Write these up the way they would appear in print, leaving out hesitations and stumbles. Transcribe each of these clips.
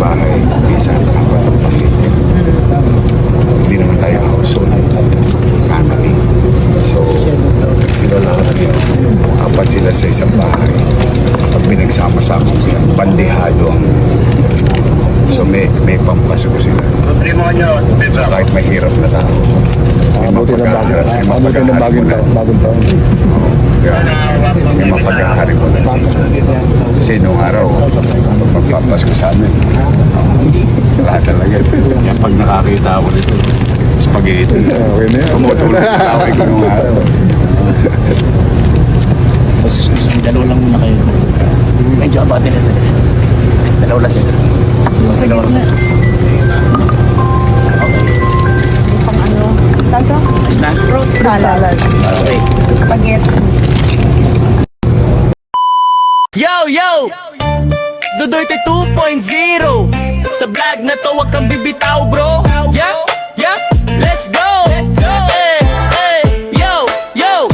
bahay, minsan apat ang pamilya. Hindi naman tayo household family. So, sila lahat yun. Apat sila sa isang bahay. Pag pinagsama-sama sila, bandihado ang so may pampasko sila. So kahit mahirap na tao, may mapag-ahari mo na. May mapag-ahari mo na sila. Kasi noong araw, magpapasko sa amin. Lahat talaga. Yan pag nakakita ako dito, spaghetti. Tumutulog sa tawag ko noong araw. Dalawa lang muna kayo. Medyo abate na sila. Dalawa lang sila. Dalawa lang. Okay. Pang ano? Tanto? Nice na? Fruit salad. Okay. Spaghetti. Yo, yo! Dudoy 2.0 Sa vlog na to, wag kang bibitaw, bro. Yeah, yeah, let's go! Hey, hey, yo, yo!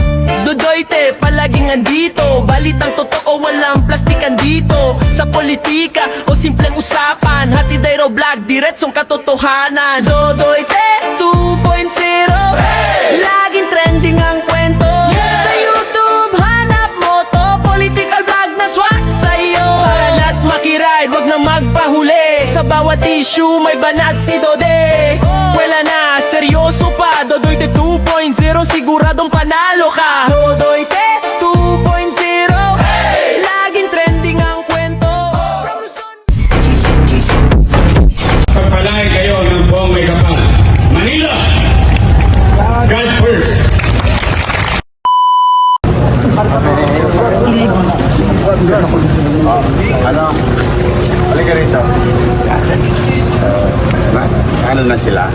Dudoy palaging andito. Balitang totoo, walang plastikan dito. Sa politika o simpleng usapan, hatid ay raw vlog, diretsong katotohanan. Dudoy 2.0 Laging trending ang kwento. Sa YouTube, hanap mo to. Political vlog na swak sa'yo. Banat makiride, wag na magpahuli. Sa bawat issue, may banat si Dode. Wala na, seryoso pa. Dodoy 2.0, siguradong panalo ka. Dodoy 2.0 Laging trending ang kwento. From Luzon. Pagpalain kayo ng buong may kapal. Manila! God first! Ano? Halika rito. Ano na sila?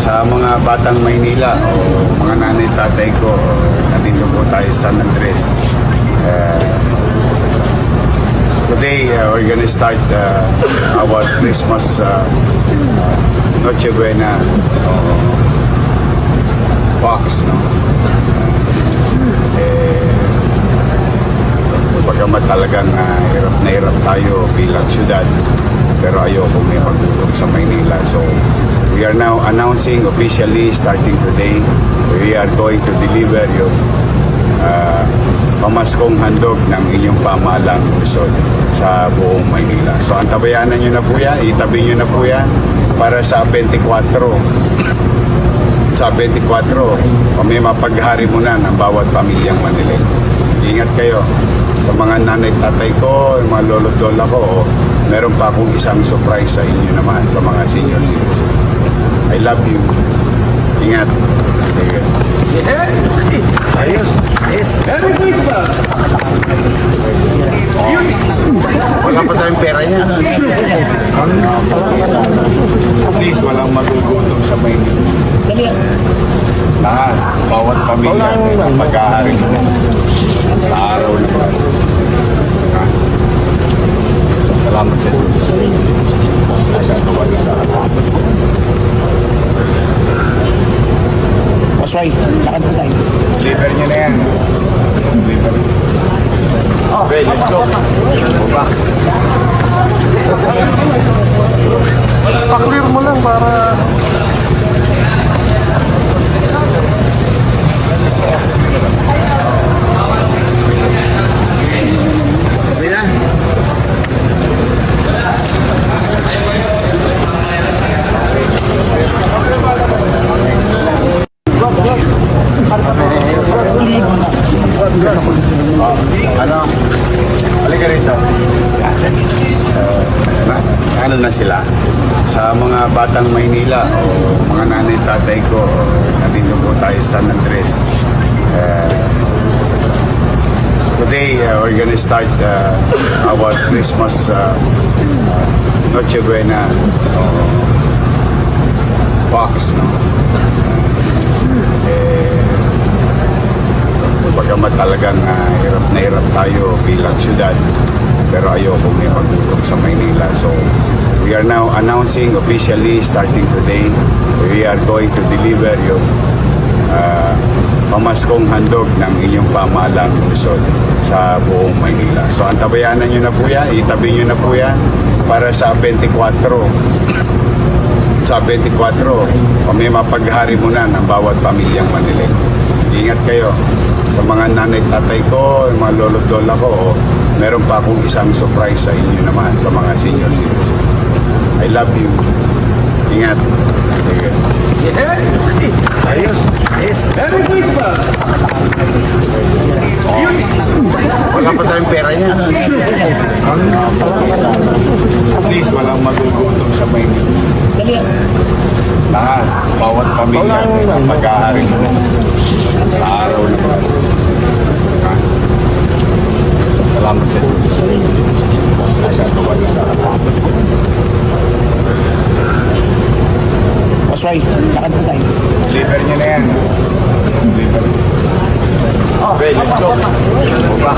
Sa mga batang Maynila o mga nanay tatay ko, nandito po tayo sa San Andres. Today, we're gonna start our Christmas Noche Buena box. No? Pagkamat talagang hirap na hirap tayo bilang syudad, pero ayoko may pagdulog sa Maynila. So, we are now announcing officially starting today, we are going to deliver yung pamaskong handog ng inyong pamahalang Luzon sa buong Maynila. So, antabayanan nyo na po yan, itabi nyo na po yan para sa 24. Sa 24, may mapaghari mo na ng bawat pamilyang Manileño. Ingat kayo sa mga nanay tatay ko, mga lolo't lola ko. Meron pa akong isang surprise sa inyo naman, sa mga senior citizen. I love you. Ingat. Ayos. Yes. Merry Christmas! Wala pa tayong pera niya. Please, walang magugutom sa Maynila. Lahat, bawat pamilya, mag-ahari mo sa araw ng Pasko. Salamat sa Diyos. Nagagawa niyo lahat. Osway, lakad po tayo. Deliver niyo na yan. Deliver. Okay, let's go. Baba. Pa-clear mo lang para Ano? Halika rito. Ano na sila? Sa mga batang Maynila o mga nanay tatay ko, nandito po tayo sa San Andres. Today, we're gonna start our Christmas Noche Buena box. No? Pagkamat talagang hirap na hirap tayo bilang syudad, pero ayoko may pagdulog sa Maynila. So, we are now announcing officially starting today, we are going to deliver yung pamaskong handog ng inyong pamahalang Luzon sa buong Maynila. So, antabayanan nyo na po yan, itabi nyo na po yan para sa 24. Sa 24, kami mapaghari muna ng bawat pamilyang Maniling. Ingat kayo sa mga nanay tatay ko, yung mga lolo't lola ko. Meron pa akong isang surprise sa inyo naman, sa mga senior citizen. I love you. Ingat. Ayos. Merry Christmas! Wala pa tayong pera niya. Please, walang magugutom sa Maynila. Lahat, bawat pamilya, mag-ahari mo sa araw na Pasko. Ha? Salamat sa Diyos. Nagagawa niyo lahat. Osway, lakad po tayo. Deliver niya na yan. Deliver. Okay, let's go. Baba.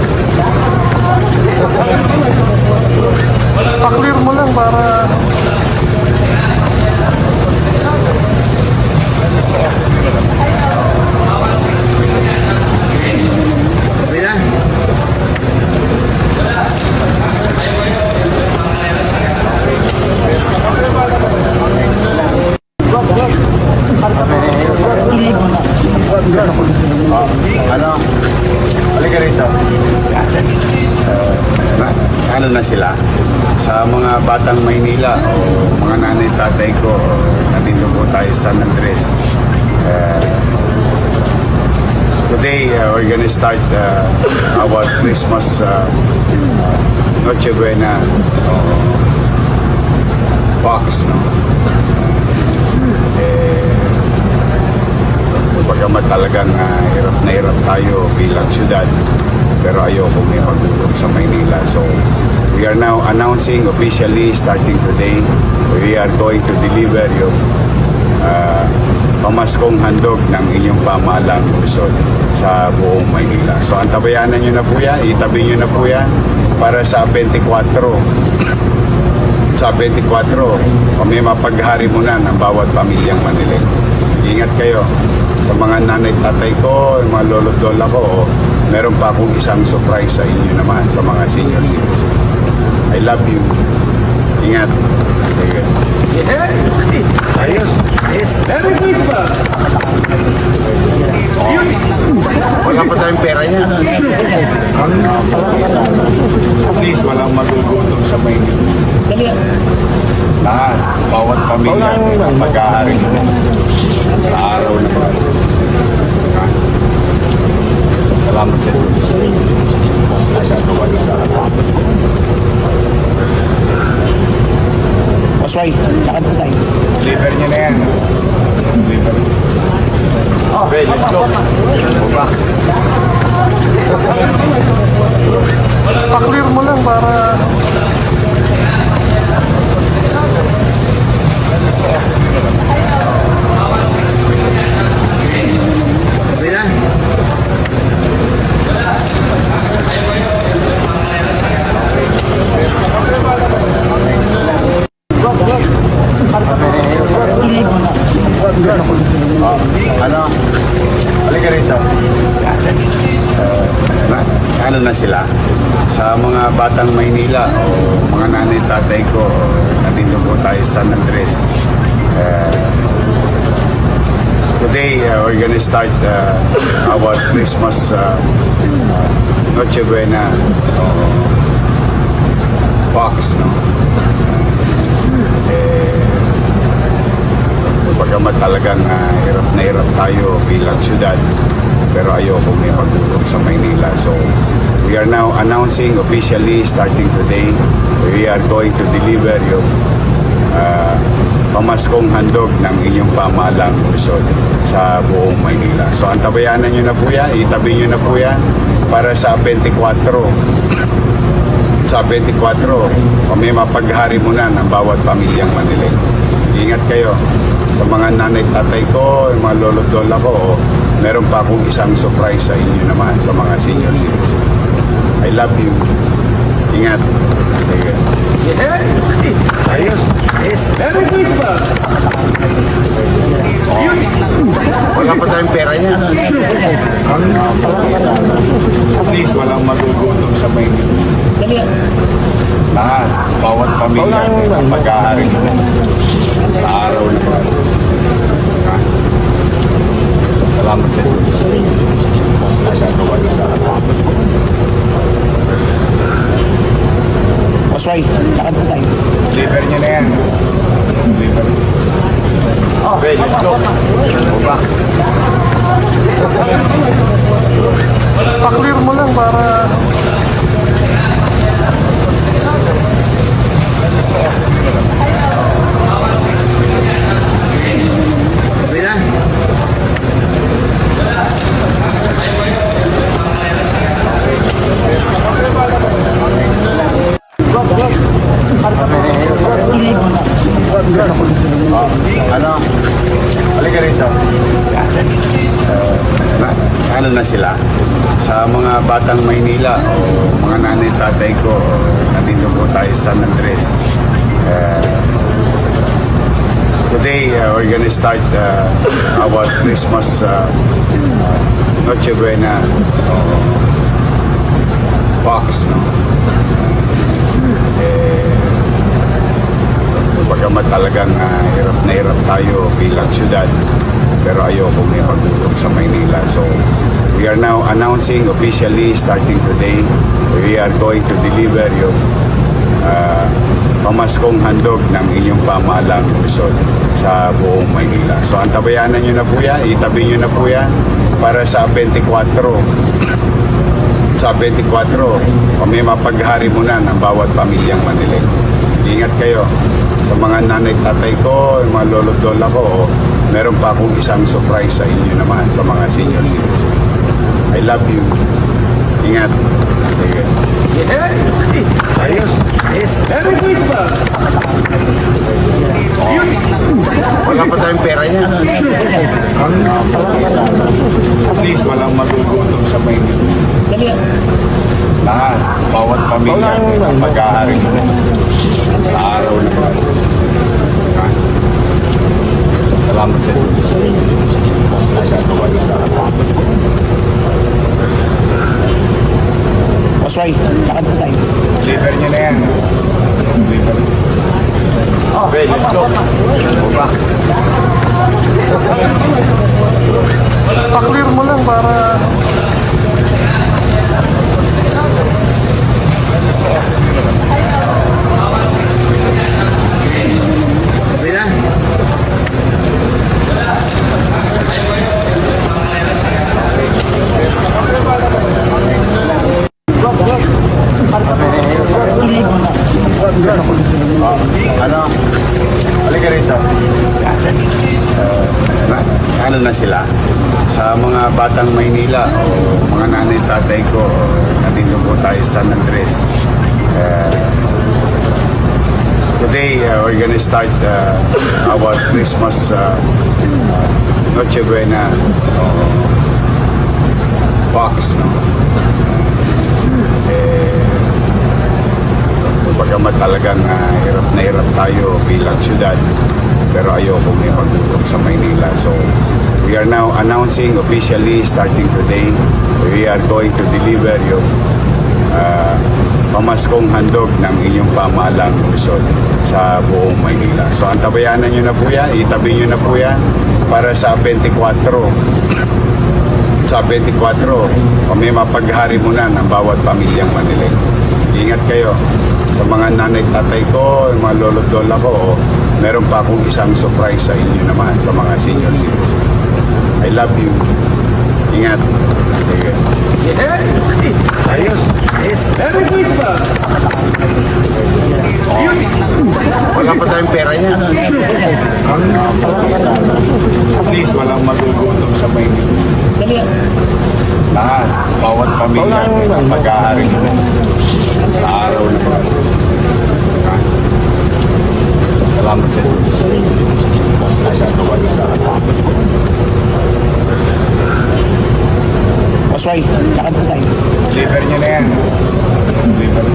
Pa-clear mo lang para... Ano? Halika rito. Ano na sila? Sa mga batang Maynila o mga nanay tatay ko, nandito po tayo sa San Andres. Today, we're gonna start our Christmas Noche Buena box. No? Bagamat talagang hirap na hirap tayo bilang syudad, pero ayoko may magulog sa Maynila. So, we are now announcing officially starting today, we are going to deliver yung pamaskong handog ng inyong pamahalang Luzon sa buong Maynila. So, antabayanan nyo na po yan, itabi nyo na po yan para sa 24. Sa 24, kami mapaghari muna ng bawat pamilyang Maniling. Ingat kayo sa mga nanay tatay ko, yung mga lolo't lola ko. Meron pa akong isang surprise sa inyo naman, sa mga senior citizen. I love you. Ingat. Ayos. Merry Christmas! Wala pa tayong pera niya. Please, walang magugutom sa Maynila. Lahat, bawat pamilya, mag-ahari mo sa araw na Pasko. Ha? Salamat sa Diyos. Nagagawa niyo lahat. Osway, lakad po tayo. Deliver niya na yan. Deliver. Okay, let's go. Baba. Pa-clear mo lang para... Ano? Halika rito. Ano na sila? Sa mga batang Maynila o mga nanay tatay ko, nandito po tayo sa San Andres. Today, we're gonna start our Christmas Noche Buena box. No? Bagamat talagang hirap na hirap tayo bilang syudad, pero ayoko may magulog sa Maynila. So, we are now announcing officially starting today, we are going to deliver yung pamaskong handog ng inyong pamahalang Luzon sa buong Maynila. So, antabayanan nyo na po yan, itabi nyo na po yan para sa 24. Sa 24, kami mapaghari muna ng bawat pamilyang Maniling. Ingat kayo sa mga nanay tatay ko, yung mga lolo't lola ko. Meron pa akong isang surprise sa inyo naman, sa mga senior citizen. I love you. Ingat. Ayos. Merry Christmas! Wala pa tayong pera niya. Please, walang magugutom sa Maynila. Lahat, bawat pamilya, mag-ahari sa araw ng Pasko. Ha? Salamat sa Diyos. Nagagawa niyo lahat. Osway, lakad po tayo. Deliver niya na yan. Deliver. Okay, let's go. Go back. Pa-clear mo lang para Ano? Halika rito. Ano na sila? Sa mga batang Maynila o mga nanay tatay ko, nandito po tayo sa San Andres. Today, we're gonna start our Christmas Noche Buena box. No? Bagamat talagang hirap na hirap tayo bilang syudad, pero ayoko may pagtulog sa Maynila. So, we are now announcing officially starting today, we are going to deliver yung pamaskong handog ng inyong pamahalang Luzon sa buong Maynila. So, antabayanan nyo na po yan, itabi nyo na po yan para sa 24. Sa 24, may mapaghari mo na ng bawat pamilyang Manilig. Ingat kayo. Sa mga nanay tatay ko, mga lolo lola ko, meron pa akong isang surprise sa inyo naman, sa mga senior citizen. I love you. Ingat. Okay. Ayos. Yes. Merry Christmas! Wala pa tayong pera niya. Please, walang magugutom sa Maynila. Lahat, bawat pamilya, mag-ahari sa araw ng Pasko. Ha? Salamat sa Diyos. Nagagawa niyo lahat. Osway, lakad po tayo. Deliver niya na yan. Deliver. Okay, let's go. Go back. pa-clear mo lang para Ano? Halika rito. Ano na sila? Sa mga batang Maynila o mga nanay tatay ko, nandito po tayo sa San Andres. Today, we're gonna start our Christmas Noche Buena box. No? Bagamat talagang hirap na hirap tayo bilang syudad, pero ayoko may pagtulog sa Maynila. So, we are now announcing officially starting today, we are going to deliver yung pamaskong handog ng inyong pamahalang Luzon sa buong Maynila. So, antabayanan nyo na po yan, itabi nyo na po yan para sa 24. Sa 24, may mapaghari mo na ng bawat pamilyang Manilig. Ingat kayo. Sa mga nanay tatay ko, mga lolo lola ko, meron pa akong isang surprise sa inyo naman, sa mga senior citizen. I love you. Ingat. Okay. Ayos. Yes. Merry Christmas! Wala pa tayong pera niya. Please, walang magugutom sa Maynila. Lahat, bawat pamilya, mag-ahari sa araw ng Pasko. Ha? Salamat sa Diyos. Nagagawa niyo lahat. Osway, lakad po tayo. Deliver niya na yan. Deliver.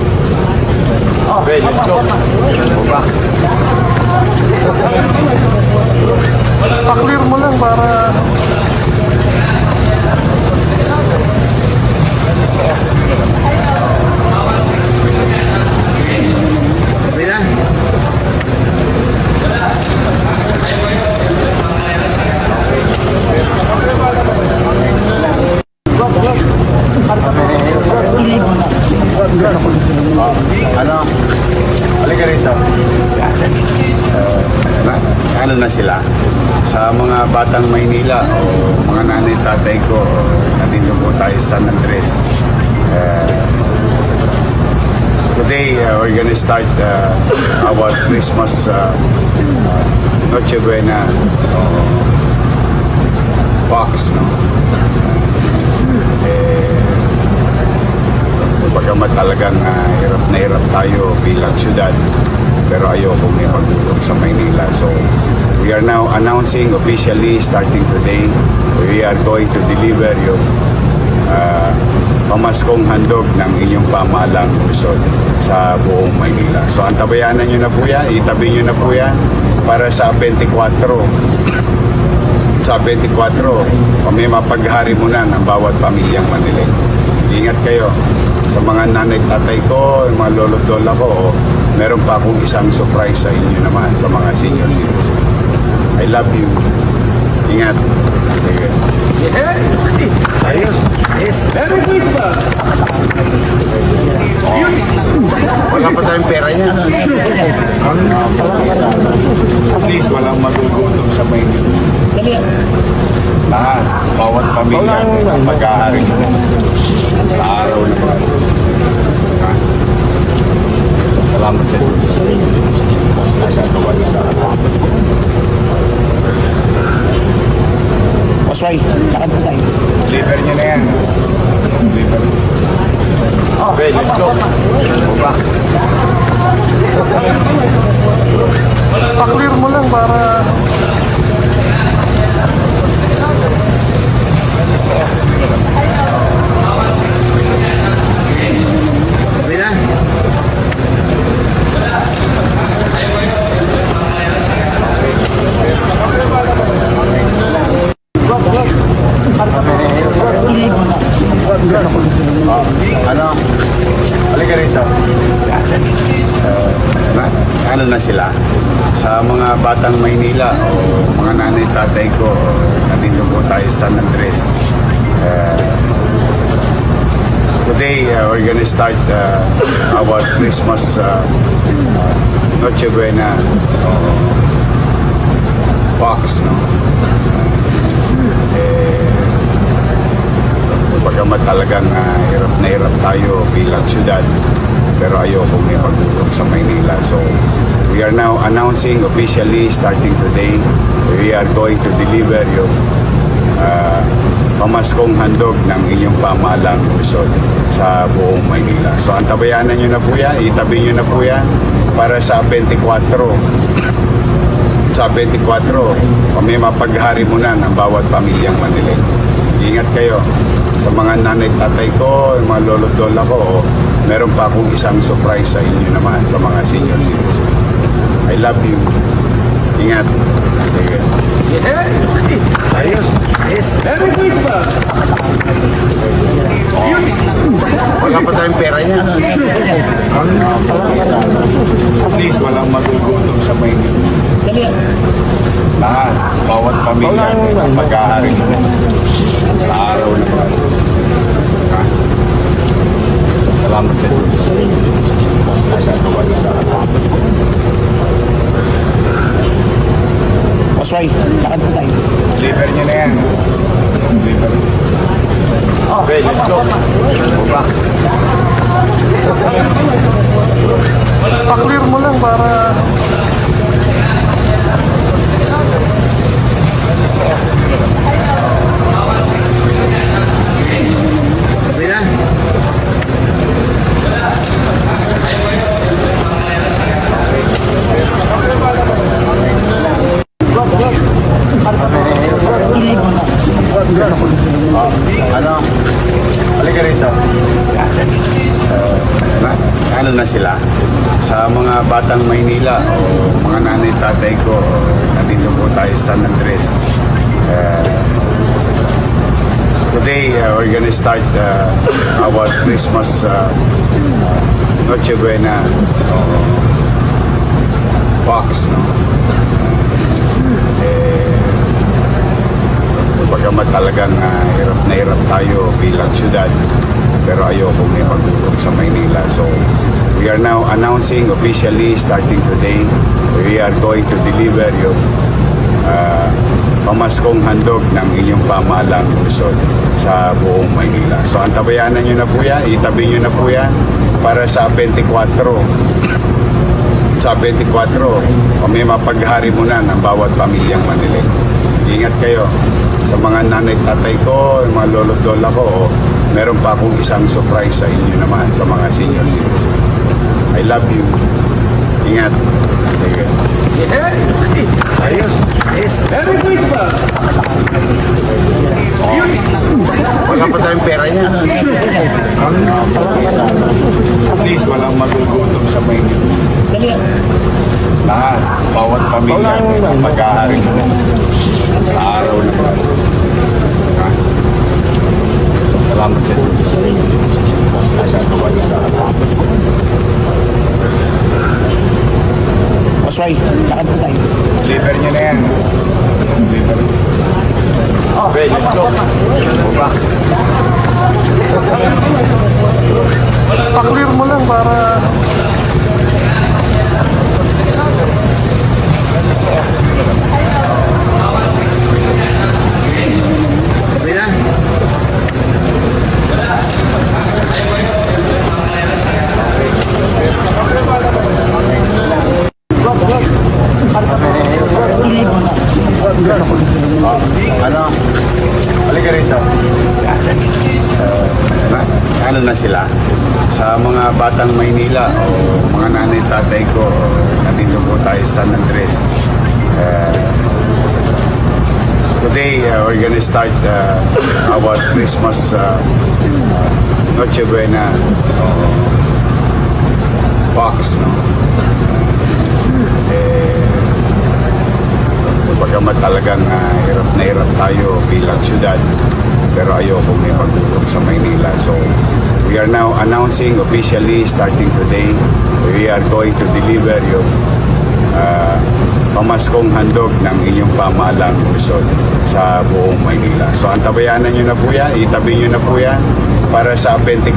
Okay, let's go. Go back. pa-clear mo lang para rito. Ano na sila? Sa mga batang Maynila o mga nanay tatay ko, nandito po tayo sa San Andres. Today, we're gonna start our Christmas Noche Buena box. No? Bagamat talagang hirap na hirap tayo bilang syudad, pero ayoko may pagtulong sa Maynila. So, we are now announcing officially starting today, we are going to deliver yung pamaskong handog ng inyong pamahalang lungsod sa buong Maynila. So, antabayanan nyo na po yan, itabi nyo na po yan para sa 24. Sa 24, may mapaghari mo na ng bawat pamilyang Maniling. Ingat kayo sa mga nanay tatay ko, mga lolo't lola ko. Meron pa akong isang surprise sa inyo naman, sa mga senior citizen. I love you. Ingat. Ayos. Yes. Merry Christmas! Wala pa tayong pera niya. Please, walang magugutom sa Maynila. Lahat, bawat pamilya, mag-ahari sa araw ng Pasko. Salamat sa Diyos. Nagagawa niyo lahat. Osway, lakad po tayo. Deliver niyo na yan. Deliver. Okay, let's go. Go back. Pa-clear mo lang para Ano? Halika rito. Ano na sila? Sa mga batang Maynila o mga nanay tatay ko, nandito po tayo sa San Andres. Today, we're gonna start our Christmas Noche Buena box. No? Bagamat talagang hirap na hirap tayo bilang syudad, pero ayoko may pagtulong sa Maynila. So, we are now announcing officially starting today, we are going to deliver yung pamaskong handog ng inyong pamahalang lungsod sa buong Maynila. So, antabayanan nyo na po yan, itabi nyo na po yan para sa 24. Sa 24, may mapaghari mo na ng bawat pamilyang Maniling. Ingat kayo sa mga nanay tatay ko, mga lolo't lola ko. Meron pa akong isang surprise sa inyo naman, sa mga senior citizen. I love you. Ingat. ayos. Yes. Merry Christmas! Wala pa tayong pera niya. Please, walang magugutom sa Maynila. Lahat, bawat pamilya, mag-ahari sa araw ng Pasko. Salamat sa Diyos. Nagagawa niyo lahat. Osway, lakad po tayo. Deliver niyo na yan. Deliver. Okay, let's go. Go back. Pa-clear mo lang para Ano? Halika rito. Ano na sila? Sa mga batang Maynila o mga nanay tatay ko, nandito po tayo sa San Andres. Today, we're gonna start our Christmas Noche Buena box. No? Bagamat talagang hirap na hirap tayo bilang syudad, pero ayoko may magulog sa Maynila. So, we are now announcing officially starting today, we are going to deliver yung pamaskong handog ng inyong pamahalang lungsod sa buong Maynila. So, antabayanan nyo na po yan, itabi nyo na po yan para sa 24. Sa 24, may mapaghari muna ng bawat pamilyang Maniling. Ingat kayo sa mga nanay tatay ko, yung mga lolo't lola ko. Meron pa akong isang surprise sa inyo naman sa mga senior citizen. I love you. Ingat. Okay. Ayos. Yes. Wala pa tayong pera niya. Please, walang magugutom sa Maynila. Lahat, bawat pamilya, mag-ahari sa araw ng Pasko. Salamat sa Diyos. Osway, lakad po tayo. Deliver niyo na yan. Deliver. Okay, let's go. Baba. Pa-clear mo lang para... Ano? Halika rito. Ano na sila? Sa mga batang Maynila o mga nanay tatay ko, nandito po tayo sa San Andres. Today, we're gonna start our Christmas Noche Buena box. No? Bagamat talagang hirap na hirap tayo bilang syudad, pero ayoko may magulog sa Maynila. So, we are now announcing officially starting today, we are going to deliver yung pamaskong handog ng inyong pamahalang lungsod sa buong Maynila. So, antabayanan nyo na po yan, itabi nyo na po yan para sa 24.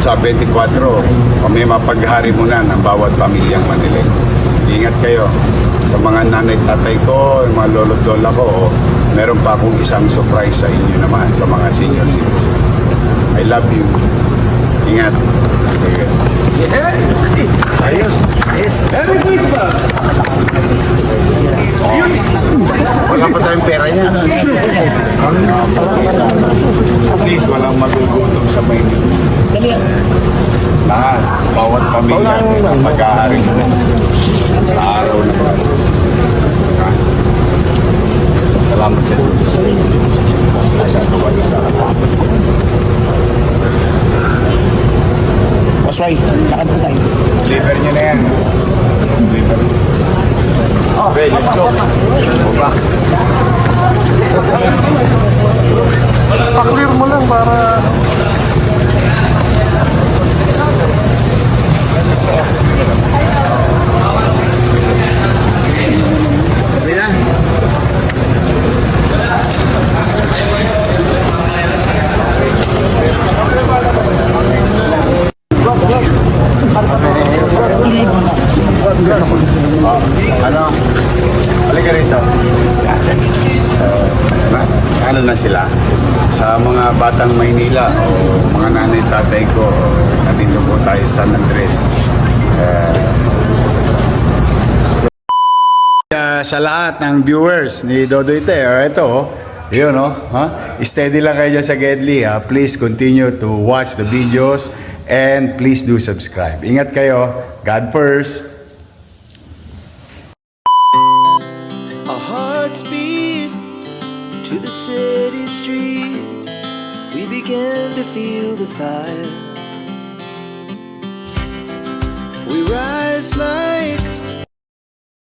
Sa 24, may mapaghari muna ng bawat pamilyang Maniling. Ingat kayo sa mga nanay tatay ko, yung mga lolo't lola ko. Meron pa akong isang surprise sa inyo naman sa mga senior citizen. I love you. Ingat. Okay. Ayos. Yes. Wala pa tayong pera niya. Please, walang magugutom sa Maynila. Lahat, bawat pamilya, mag-ahari sa araw ng Pasko. Salamat sa Diyos. Osway, lakad po tayo. Deliver niyo na yan. Deliver. Okay, let's go. Baba. Pa-clear mo lang para... Ano? Halika rito. Ano na sila? Sa mga batang Maynila o mga nanay tatay ko, nandito po tayo sa San Andres. Sa lahat ng viewers ni Dodoy Te, ito, yun, steady lang kayo dyan sa Gedli. Please continue to watch the videos and please do subscribe. Ingat kayo. God first. Our hearts beat to the city streets. We began to feel the fire. We rise like